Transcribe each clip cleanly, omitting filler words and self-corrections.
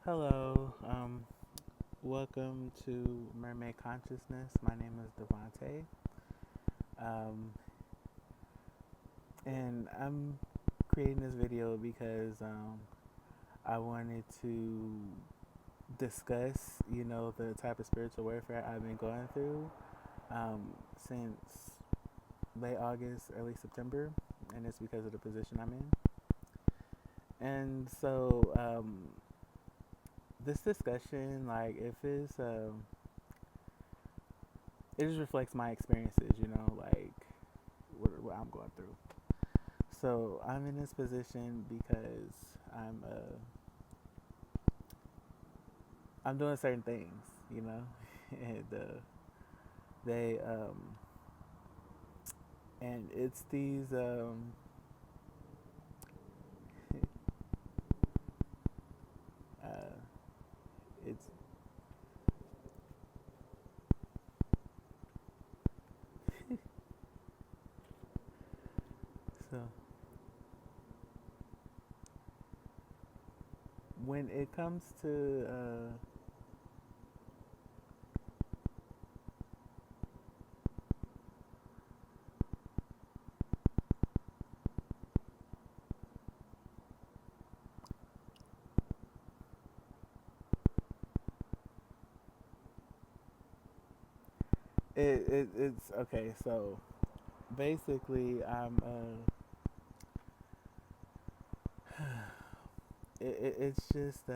Hello, welcome to Mermaid Consciousness. My name is Devante, um, and I'm creating this video because I wanted to discuss, the type of spiritual warfare I've been going through since late August, early September, and it's because of the position I'm in. And so, this discussion, like, if it's it just reflects my experiences, like what I'm going through. So I'm in this position because I'm uh I'm doing certain things, and they and it's these uh it's so when it comes to it's okay. So basically, it's just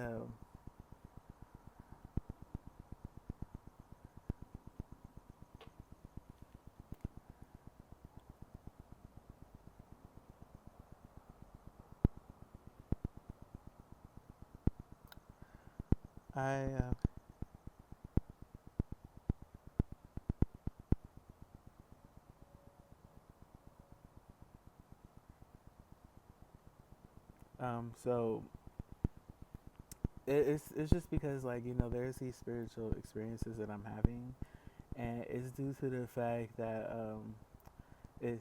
I so it's just because, like, there's these spiritual experiences that I'm having, and it's due to the fact that it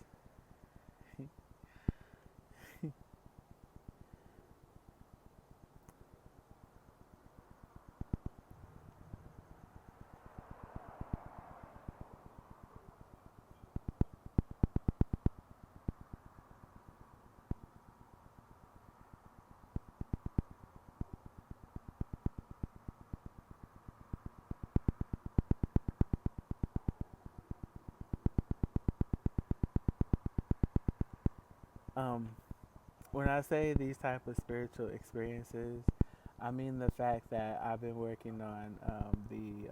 um when I say these type of spiritual experiences, I mean the fact that I've been working on the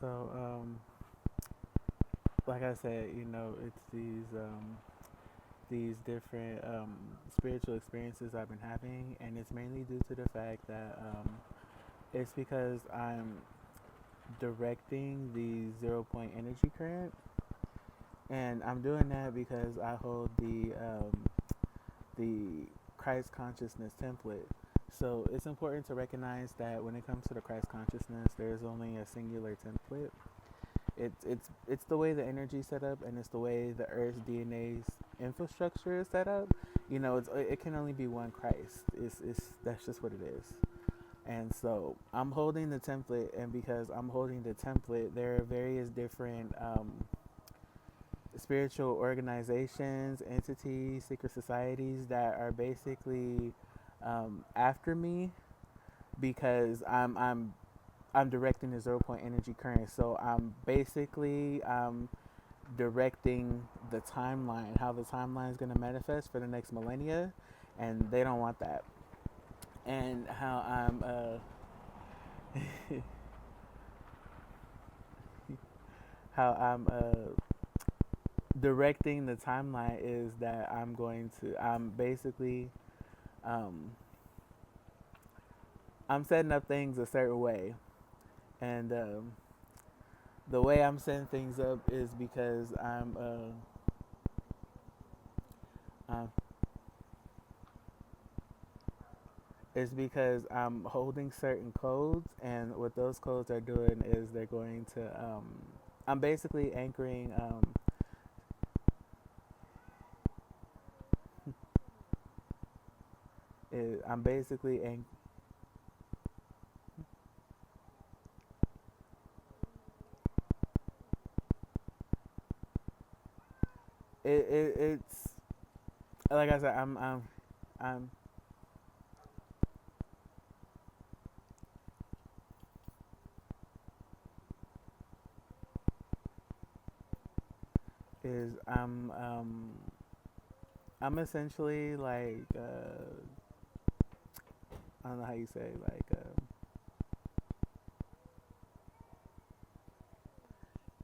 so like I said, it's these different spiritual experiences I've been having, and it's mainly due to the fact that it's because I'm directing the 0 point energy current, and I'm doing that because I hold the Christ consciousness template. So it's important to recognize that when it comes to the Christ consciousness, there's only a singular template. It's the way the energy is set up, and it's the way the Earth's DNA's infrastructure is set up. It can only be one Christ. It's That's just what it is. And so I'm holding the template, and because I'm holding the template, there are various different spiritual organizations, entities, secret societies that are basically after me because I'm directing the 0 point energy current. So I'm basically directing the timeline, how the timeline is going to manifest for the next millennia, and they don't want that. And how how I'm directing the timeline is that I'm basically um, I'm setting up things a certain way, and the way I'm setting things up is because uh, is because I'm holding certain codes, and what those codes are doing is they're going to I'm basically anchoring I'm basically it's like I said, I'm is I'm essentially like I don't know how you say like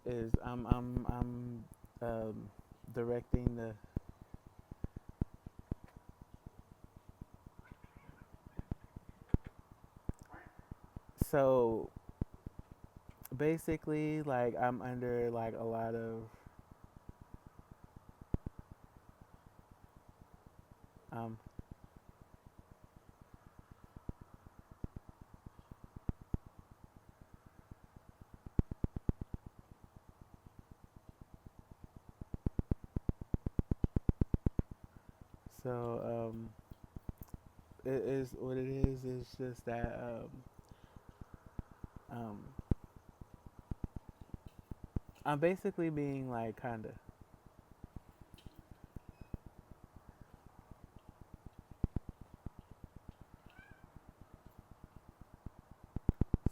is I'm directing the so basically like I'm under like a lot of um so it is what it is. It's just that um I'm basically being like kind of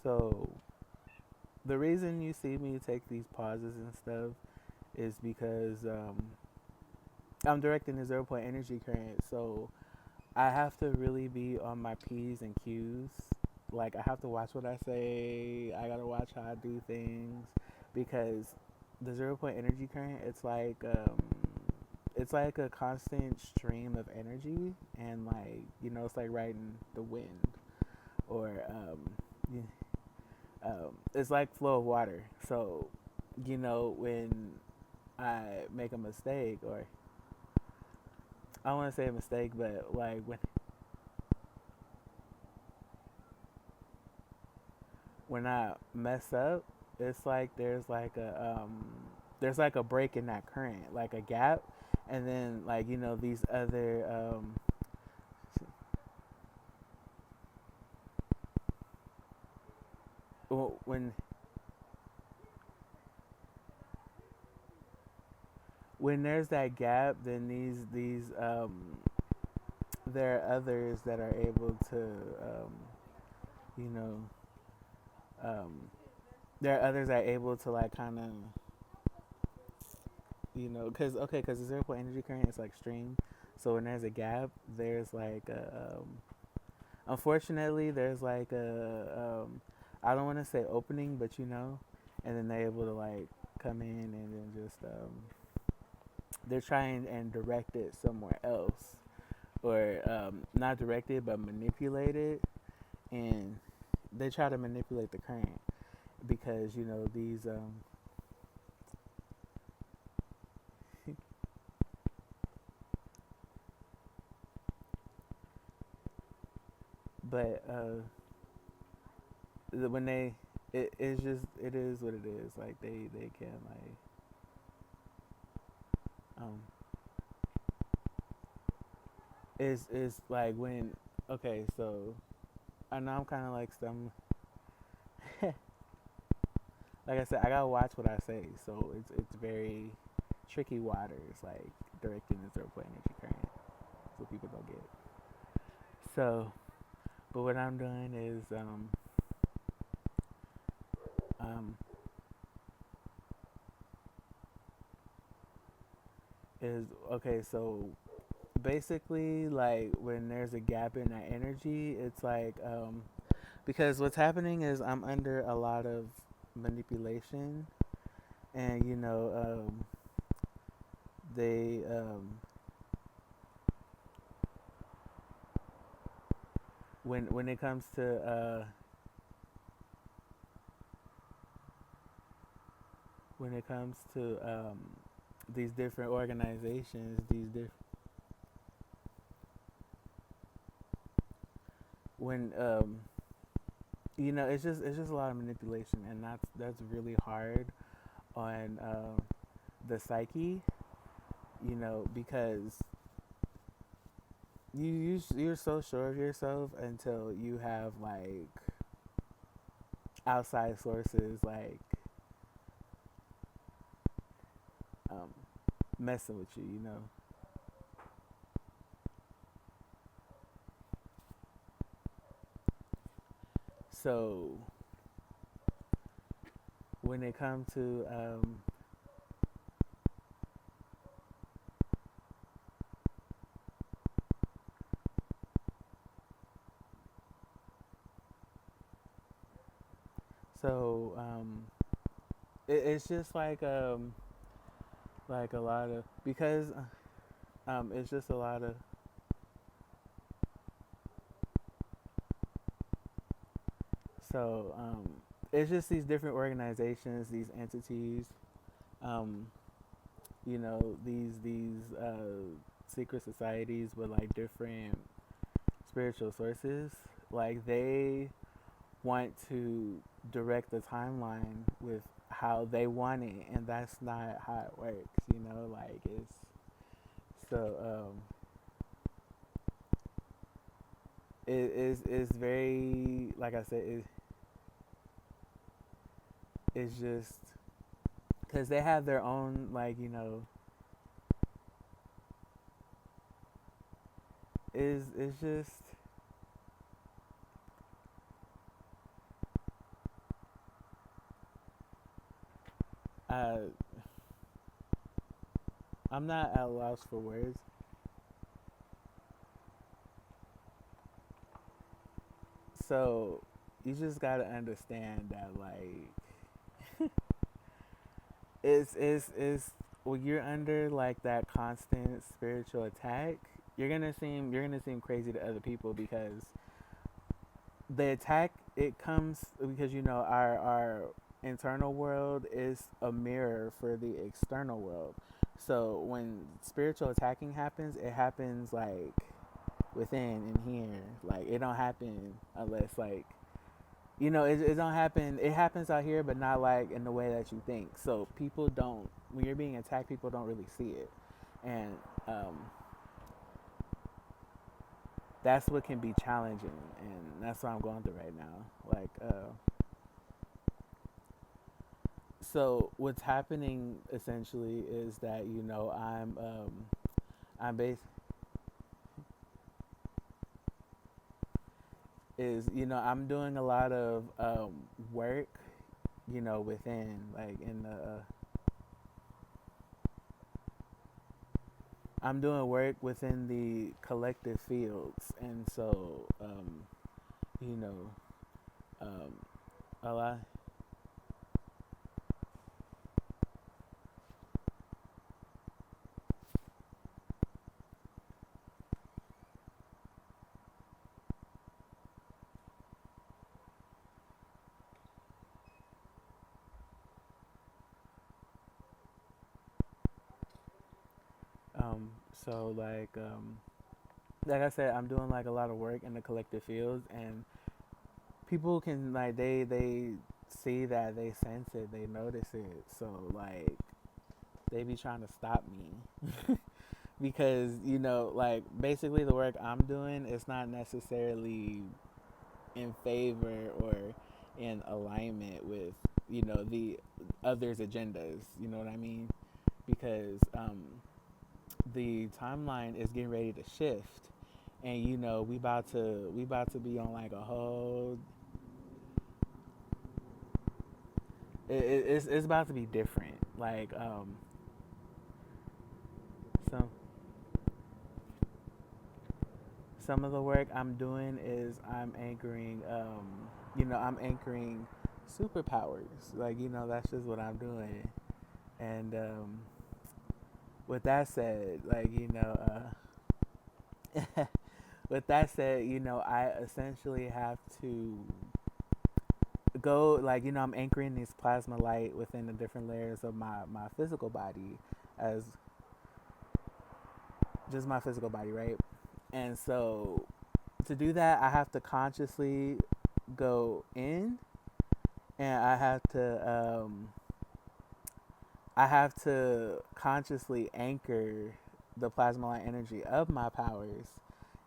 so the reason you see me take these pauses and stuff is because I'm directing the 0 point energy current, so I have to really be on my P's and Q's. Like I have to watch what I say. I gotta watch how I do things because the 0 point energy current, it's like a constant stream of energy, and like it's like riding the wind, or it's like flow of water. So when I make a mistake, or I don't want to say a mistake, but like when I mess up, it's like there's like a break in that current, like a gap, and then like these other when there's that gap, then there are others that are able to you know there are others that are able to like kind of because the 0 point energy current is like stream. So when there's a gap, there's like unfortunately there's like I don't want to say opening, but and then they're able to like come in and then just they're trying and direct it somewhere else, or not direct it but manipulate it, and they try to manipulate the current because these but when it's just it is what it is. Like they can like um it's like when okay, so I know I'm kind of like some like I said, I gotta watch what I say, so it's very tricky waters, like directing the 0 point energy current, so people don't get. So, but what I'm doing um, is okay. So basically, like when there's a gap in that energy, it's like because what's happening is I'm under a lot of manipulation, and they when it comes to when it comes to these different organizations, these different when it's just a lot of manipulation, and that's really hard on the psyche, because you're so sure of yourself until you have like outside sources like um, messing with you. So when it comes to so it's just like a lot of because it's just a lot of so it's just these different organizations, these entities, um, these secret societies with like different spiritual sources, like they want to direct the timeline with how they want it, and that's not how it works. Like it's so it's very, like I said, it's just because they have their own, like, is just uh I'm not at a loss for words. So you just gotta understand that, like, it's when you're under like that constant spiritual attack, you're gonna seem crazy to other people, because the attack, it comes because our internal world is a mirror for the external world. So when spiritual attacking happens, it happens like within in here. Like it don't happen unless like it don't happen. It happens out here, but not like in the way that you think. So people don't, when you're being attacked, people don't really see it, and that's what can be challenging, and that's what I'm going through right now. Like, so what's happening essentially is that I'm based is I'm doing a lot of work, within like in the I'm doing work within the collective fields, and so you know um, a lot. Um, so like I said, I'm doing like a lot of work in the collective fields, and people can like they see that, they sense it, they notice it. So like they be trying to stop me because like basically the work I'm doing is not necessarily in favor or in alignment with the others' agendas. You know what I mean? because the timeline is getting ready to shift, and we about to be on like a whole. It's about to be different. Like some some of the work I'm doing is I'm anchoring superpowers. Like that's just what I'm doing. And with that said, with that said, I essentially have to go, I'm anchoring this plasma light within the different layers of my physical body, as just my physical body, right? And so to do that, I have to consciously go in, and I have to consciously anchor the plasma light energy of my powers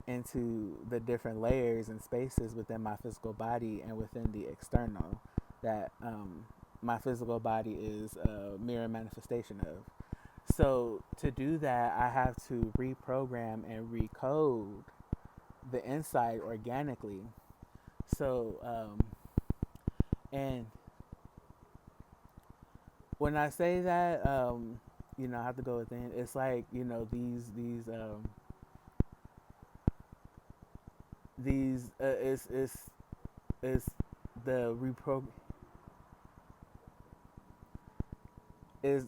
into the different layers and spaces within my physical body and within the external that my physical body is a mirror manifestation of. So to do that, I have to reprogram and recode the inside organically. So and when I say that, I have to go within. It's like these is the repro is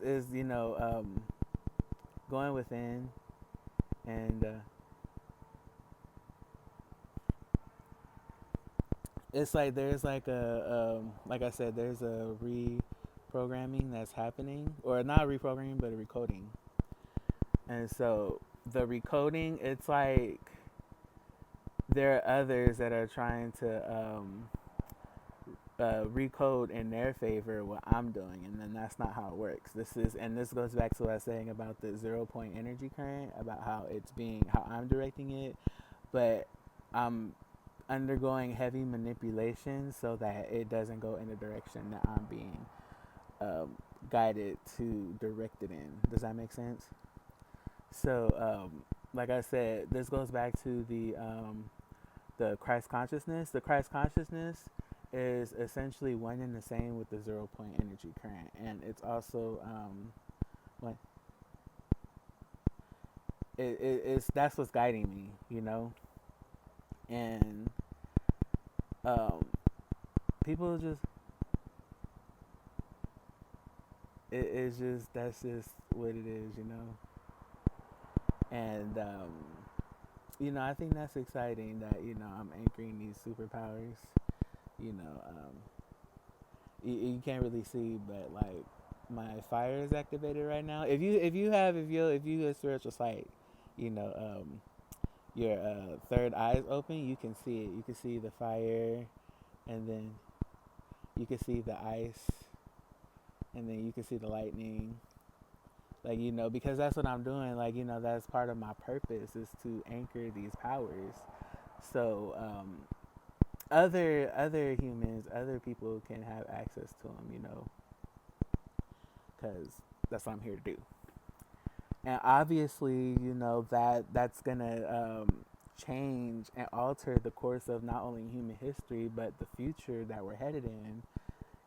going within, and it's like there's like I said, there's a reprogramming that's happening, or not reprogramming but a recoding. And so the recoding, it's like there are others that are trying to recode in their favor what I'm doing, and then that's not how it works. This goes back to what I was saying about the 0 point energy current, about how I'm directing it, but I'm undergoing heavy manipulation so that it doesn't go in the direction that I'm being guided to direct it in. Does that make sense? So, like I said, this goes back to the Christ consciousness. The Christ consciousness is essentially one and the same with the 0 point energy current, and it's also what it's that's what's guiding me, and um, people just it's just that's just what it is. And I think that's exciting that I'm anchoring these superpowers. You know, you can't really see, but like my fire is activated right now. If you a spiritual sight, you know, your third eye is open, you can see it. You can see the fire, and then you can see the ice, and then you can see the lightning. Because that's what I'm doing. That's part of my purpose, is to anchor these powers. So other humans, other people can have access to them. Because that's what I'm here to do. And obviously, that's gonna change and alter the course of not only human history but the future that we're headed in.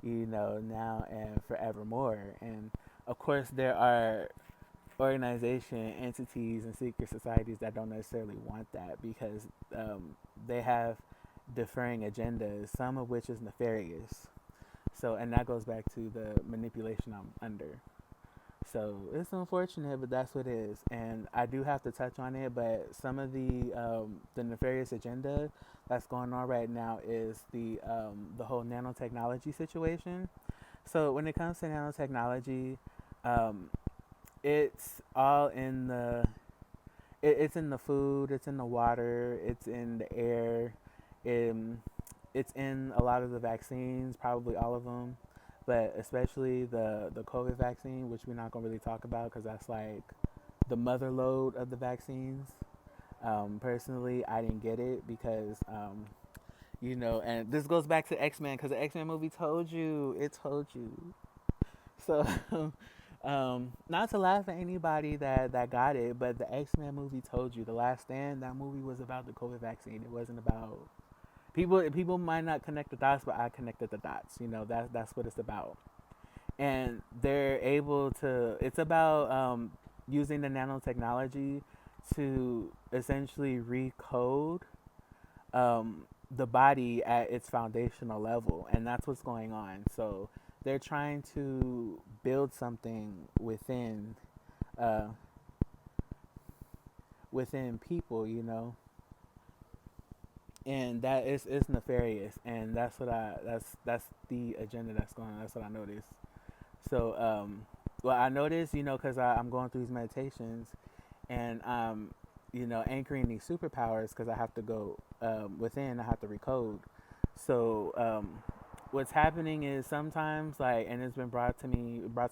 Now and forevermore. And of course, there are organization entities and secret societies that don't necessarily want that, because they have differing agendas, some of which is nefarious. So, and that goes back to the manipulation I'm under. So it's unfortunate, but that's what it is. And I do have to touch on it. But some of the nefarious agenda that's going on right now is the whole nanotechnology situation. So when it comes to nanotechnology, um, it's all in it's in the food, it's in the water, it's in the air, um, it's in a lot of the vaccines, probably all of them, but especially the COVID vaccine, which we're not gonna really talk about because that's like the mother load of the vaccines. Personally, I didn't get it because and this goes back to X-Men, because the X-Men movie told you, it told you. So Not to laugh at anybody that got it, but the X-Men movie told you, The Last Stand, that movie was about the COVID vaccine. It wasn't about people might not connect the dots, but I connected the dots. That's what it's about. And they're able to. It's about using the nanotechnology to essentially recode the body at its foundational level, and that's what's going on. So they're trying to build something uh, within people, and that is nefarious, and that's the agenda that's going on. That's what I noticed. So, well, I noticed, because I'm going through these meditations, and anchoring these superpowers because I have to go within. I have to recode. So, what's happening is sometimes, like, and it's been brought to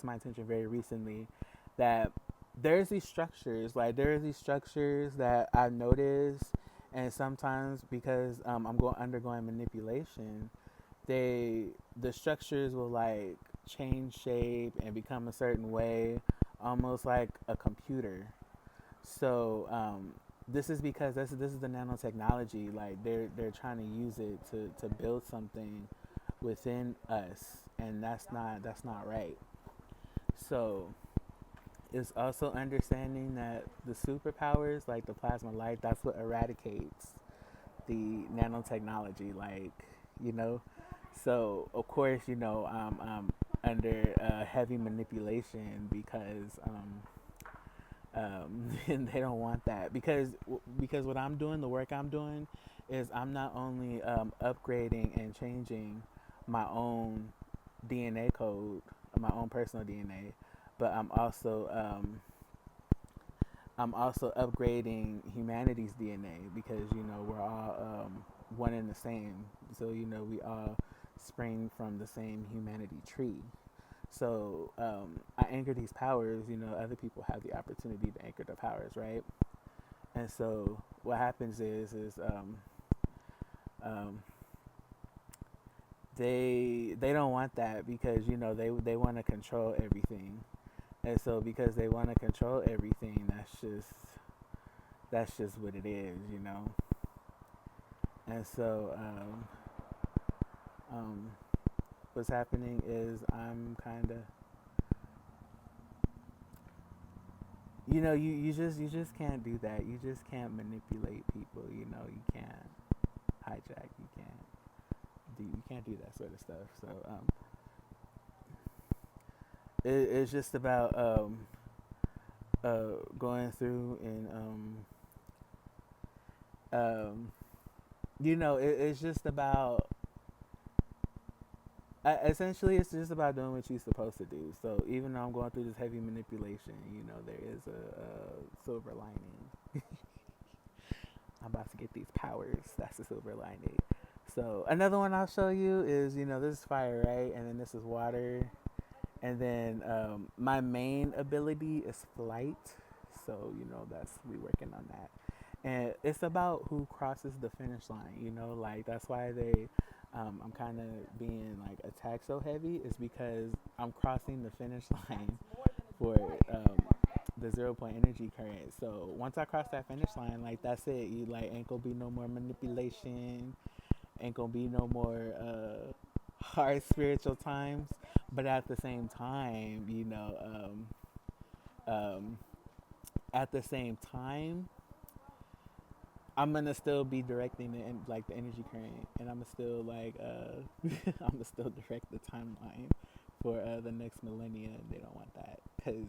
my attention very recently, that there's these structures that I notice, and sometimes because I'm undergoing manipulation, the structures will like change shape and become a certain way, almost like a computer. So this is because this is the nanotechnology. Like they're trying to use it to build something within us, and that's not right. So it's also understanding that the superpowers, like the plasma light, that's what eradicates the nanotechnology. Like you know, so of course I'm under heavy manipulation because and they don't want that because what I'm doing, the work I'm doing, is I'm not only upgrading and changing my own DNA code, my own personal DNA, but I'm also upgrading humanity's DNA because we're all one and the same. So we all spring from the same humanity tree. So I anchor these powers. Other people have the opportunity to anchor the powers, right? And so what happens is um, they don't want that because they want to control everything, and so because they want to control everything, that's just what it is. And so um, what's happening is I'm kind of you just can't do that. You just can't manipulate people. You can't hijack. You can't do that sort of stuff. So it's just about going through and it's just about essentially it's just about doing what you're supposed to do. So even though I'm going through this heavy manipulation, there is a silver lining. I'm about to get these powers. That's the silver lining. So another one I'll show you is this is fire, right? And then this is water. And then my main ability is flight. So that's we working on that. And it's about who crosses the finish line. Like that's why I'm kind of being like attacked so heavy is because I'm crossing the finish line for the 0 point energy current. So once I cross that finish line, like that's it. You like ain't gonna be no more manipulation, ain't gonna be no more hard spiritual times. But at the same time, um, at the same time, I'm gonna still be directing like the energy current, and I'm gonna still like I'm gonna still direct the timeline for the next millennia. And they don't want that because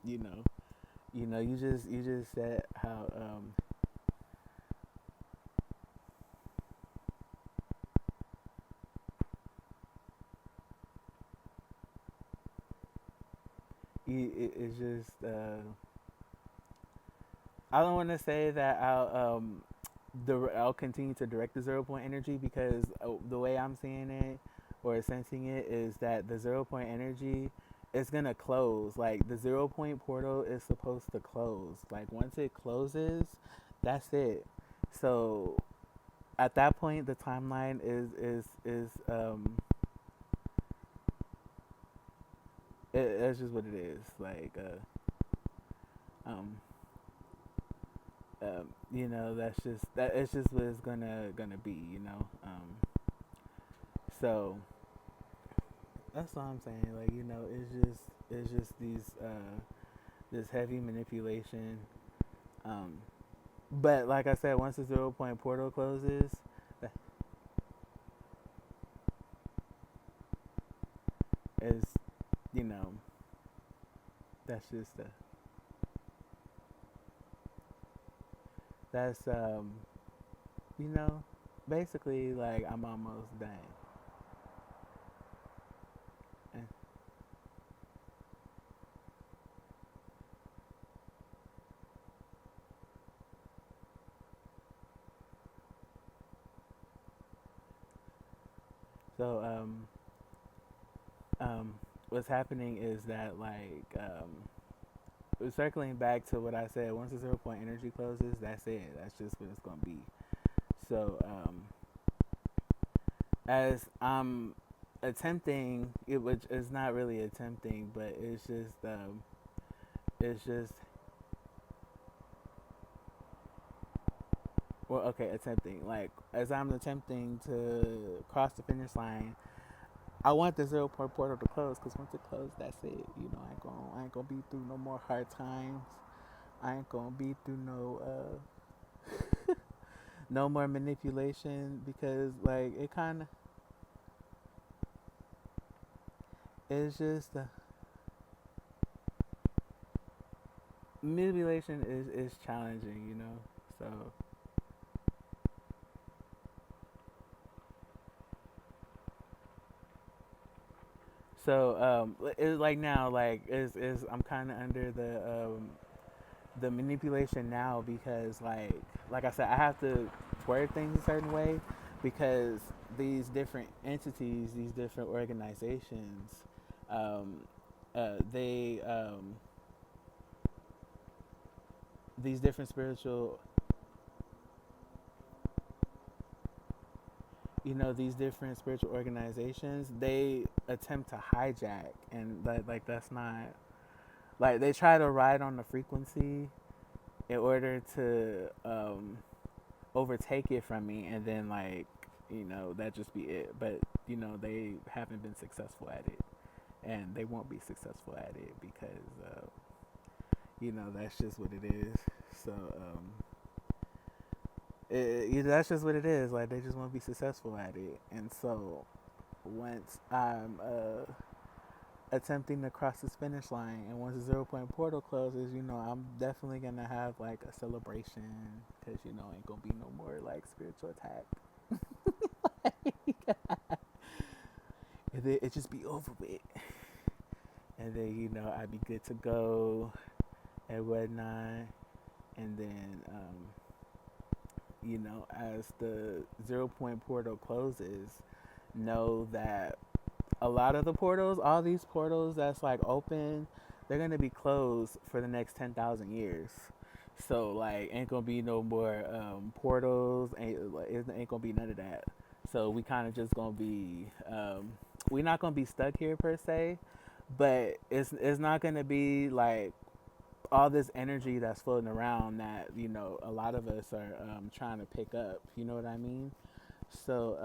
you know you just said how it's just I don't want to say that I'll continue to direct the 0 point energy because the way I'm seeing it or sensing it is that the 0 point energy is gonna close. Like the 0 point portal is supposed to close. Like once it closes, that's it. So at that point, the timeline That's just what it is. Like, um, that's just that. It's just what it's gonna be. So that's all I'm saying. Like, it's just these this heavy manipulation. Um, but like I said, once the 0 point portal closes, is you know that's just that's you know basically like I'm almost done. And so what's happening is that like circling back to what I said, once the 0 point energy closes, that's it. That's just what it's gonna be. So as I'm attempting it, which is not really attempting, but it's just well, okay, attempting. Like as I'm attempting to cross the finish line, I want the 0 point portal to close because once it closes, that's it. I ain't gonna be through no more hard times. I ain't gonna be through no more manipulation because like it kind of it's just manipulation is challenging. So it's like now like is I'm kind of under the manipulation now because like I said I have to word things a certain way because these different entities, these different organizations, um, they these different spiritual these different spiritual organizations, they attempt to hijack, and like that's not like they try to ride on the frequency in order to overtake it from me, and then like that just be it. But they haven't been successful at it, and they won't be successful at it because that's just what it is. So that's just what it is. Like they just want to be successful at it, and so once I'm attempting to cross this finish line, and once the 0 point portal closes, I'm definitely gonna have like a celebration because ain't gonna be no more like spiritual attack. And then it just be over with, and then I'd be good to go and whatnot, and then as the 0 point portal closes, know that a lot of the portals, all these portals that's like open, they're gonna be closed for the next 10,000 years. So like, ain't gonna be no more portals. Ain't gonna be none of that. So we kind of just gonna be, we're not gonna be stuck here per se, but it's not gonna be like all this energy that's floating around that a lot of us are trying to pick up. You know what I mean? So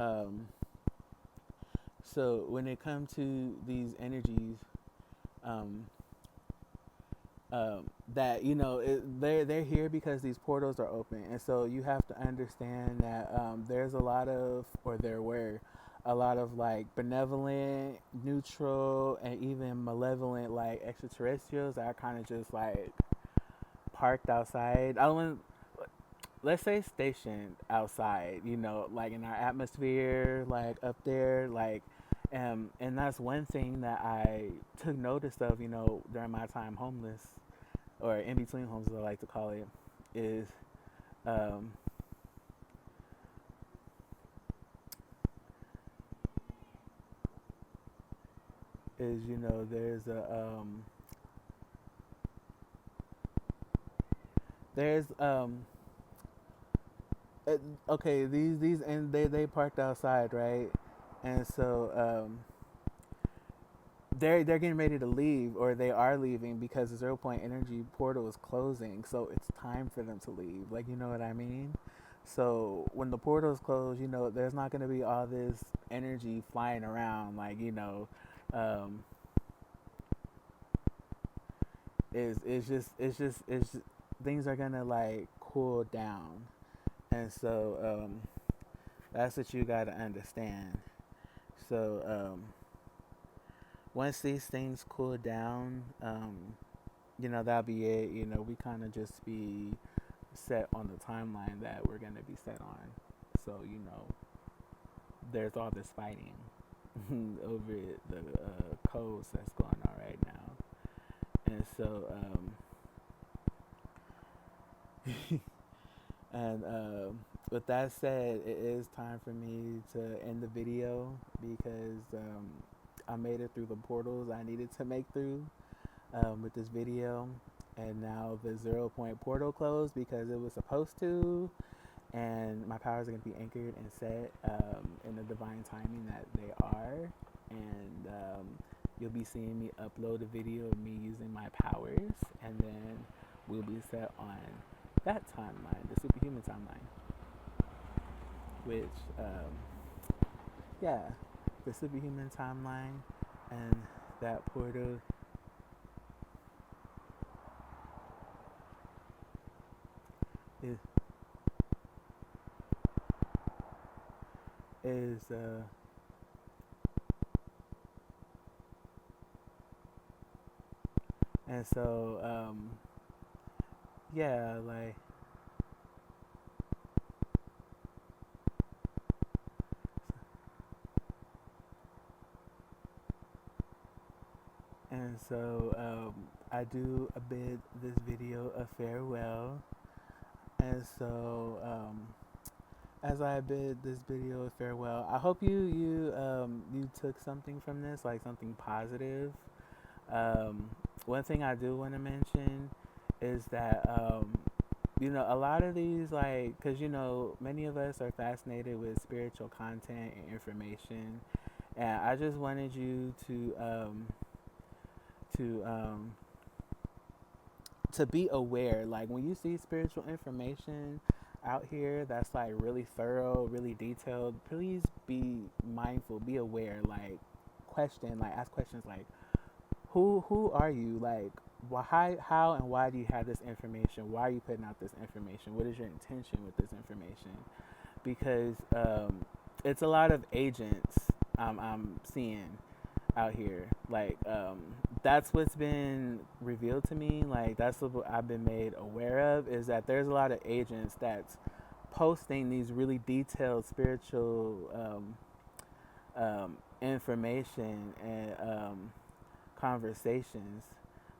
so when it comes to these energies, um, that they're here because these portals are open, and so you have to understand that there's a lot of, or there were a lot of like benevolent, neutral, and even malevolent like extraterrestrials that are kind of just like parked outside. I don't let's say stationed outside, like in our atmosphere, like up there, like, and that's one thing that I took notice of, during my time homeless, or in between homes, as I like to call it, is, um, there's uh, okay, these and they parked outside, right, and so they're getting ready to leave, or they are leaving because the 0 point energy portal is closing. So it's time for them to leave. Like, you know what I mean? So when the portal is closed, there's not going to be all this energy flying around. Like, um, it's just things are gonna like cool down, and so that's what you gotta understand. So once these things cool down, that'll be it. We kind of just be set on the timeline that we're gonna be set on. So there's all this fighting over the codes that's going on right now, and so and with that said, it is time for me to end the video because I made it through the portals I needed to make through with this video. And now the 0 point portal closed because it was supposed to. And my powers are going to be anchored and set in the divine timing that they are. And you'll be seeing me upload a video of me using my powers. And then we'll be set on that timeline, the superhuman timeline. Which, yeah, the superhuman timeline and that portal is, is and so, yeah, like, and so I do a bid this video a farewell. And so as I bid this video a farewell, I hope you took something from this, like something positive. One thing I do want to mention is that a lot of these, like, because many of us are fascinated with spiritual content and information, and I just wanted you to to be aware. Like, when you see spiritual information out here that's like really thorough, really detailed, please be mindful, be aware, like ask questions like, who are you? Like, why, how, and why do you have this information? Why are you putting out this information? What is your intention with this information? Because it's a lot of agents I'm seeing out here. Like, that's what's been revealed to me. Like, that's what I've been made aware of, is that there's a lot of agents that's posting these really detailed spiritual information and conversations.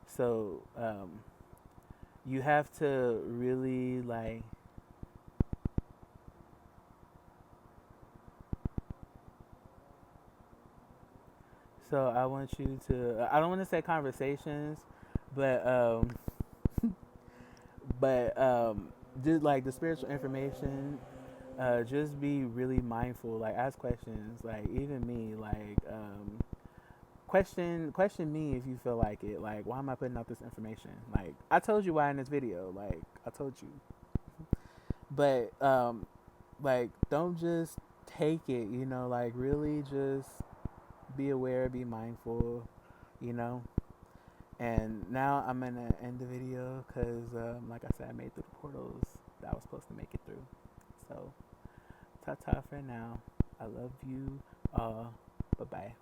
So you have to really, like, so I want you to, I don't want to say conversations, but but just like the spiritual information, just be really mindful. Like, ask questions. Like, even me, like, question me if you feel like it. Like, why am I putting out this information? Like, I told you why in this video. Like, I told you. But like, don't just take it. Like, really just be aware, be mindful. You know. And now I'm gonna end the video because, like I said, I made through the portals that I was supposed to make it through. So, ta-ta for now. I love you all. Bye-bye.